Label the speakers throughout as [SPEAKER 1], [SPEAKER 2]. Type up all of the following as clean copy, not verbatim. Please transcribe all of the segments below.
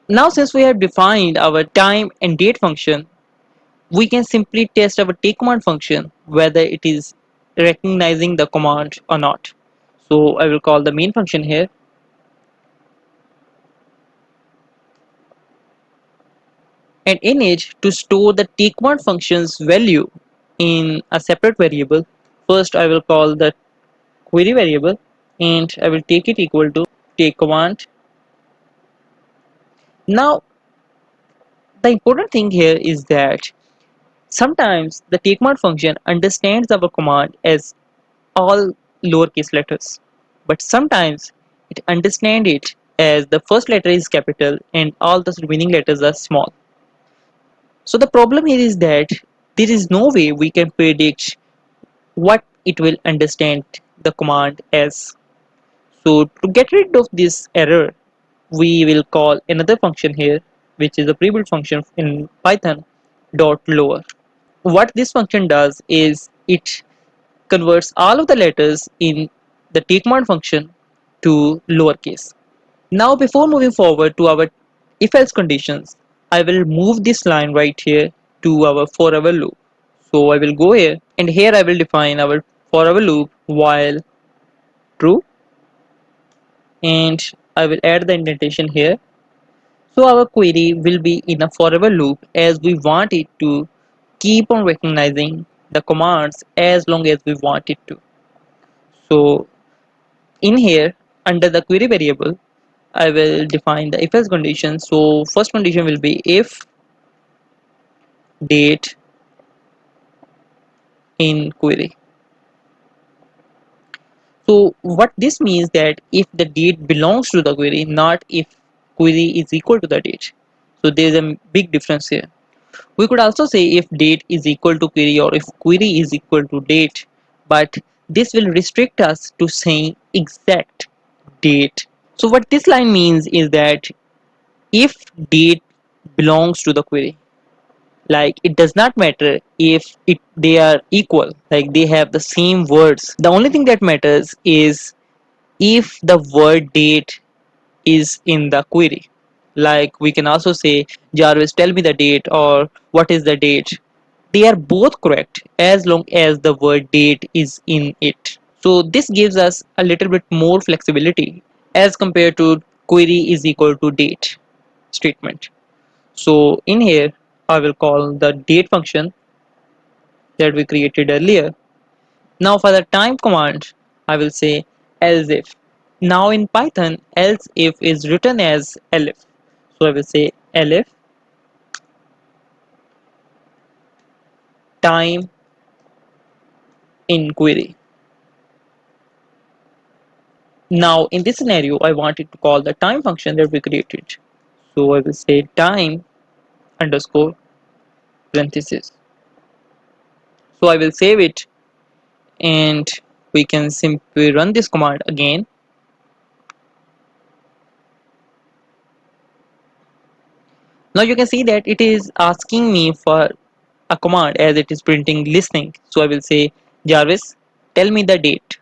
[SPEAKER 1] Now since we have defined our time and date function, we can simply test our take command function whether it is recognizing the command or not. So I will call the main function here, and in it, to store the take command function's value in a separate variable, first I will call the query variable and I will take it equal to take command. Now the important thing here is that sometimes the take command function understands our command as all lowercase letters, but sometimes it understands it as the first letter is capital and all the remaining letters are small. So the problem here is that there is no way we can predict what it will understand the command as. So to get rid of this error, we will call another function here, which is a pre-built function in Python dot lower. What this function does is it converts all of the letters in the take command function to lowercase. Now before moving forward to our if else conditions, I will move this line right here to our forever loop. So I will go here and here I will define our forever loop while true, and I will add the indentation here. So our query will be in a forever loop as we want it to keep on recognizing the commands as long as we want it to. So in here under the query variable I will define the if else condition. So first condition will be if date in query. So what this means that if the date belongs to the query, not if query is equal to the date. So there is a big difference here. We could also say if date is equal to query or if query is equal to date, but this will restrict us to saying exact date. So what this line means is that if date belongs to the query, like it does not matter if they are equal, like they have the same words, the only thing that matters is if the word date is in the query. Like we can also say Jarvis tell me the date or what is the date. They are both correct as long as the word date is in it. So this gives us a little bit more flexibility as compared to query is equal to date statement. So in here I will call the date function that we created earlier. Now for the time command I will say else if. Now in Python else if is written as elif. So I will say elif time in query. Now in this scenario I wanted to call the time function that we created. So I will say time underscore parenthesis. So I will save it and we can simply run this command again. Now you can see that it is asking me for a command as it is printing listening. So I will say Jarvis tell me the date.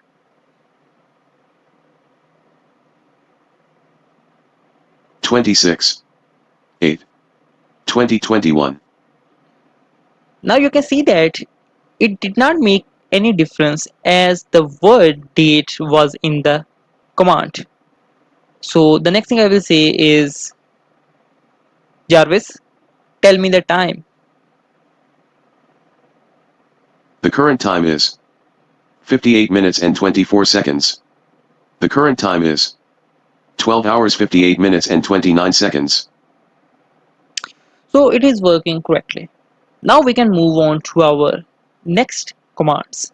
[SPEAKER 2] 26/8/2021.
[SPEAKER 1] Now you can see that it did not make any difference as the word date was in the command. So the next thing I will say is Jarvis tell me the time.
[SPEAKER 2] The current time is 58 minutes and 24 seconds. The current time is 12 hours 58 minutes and 29 seconds.
[SPEAKER 1] So it is working correctly. Now we can move on to our next commands.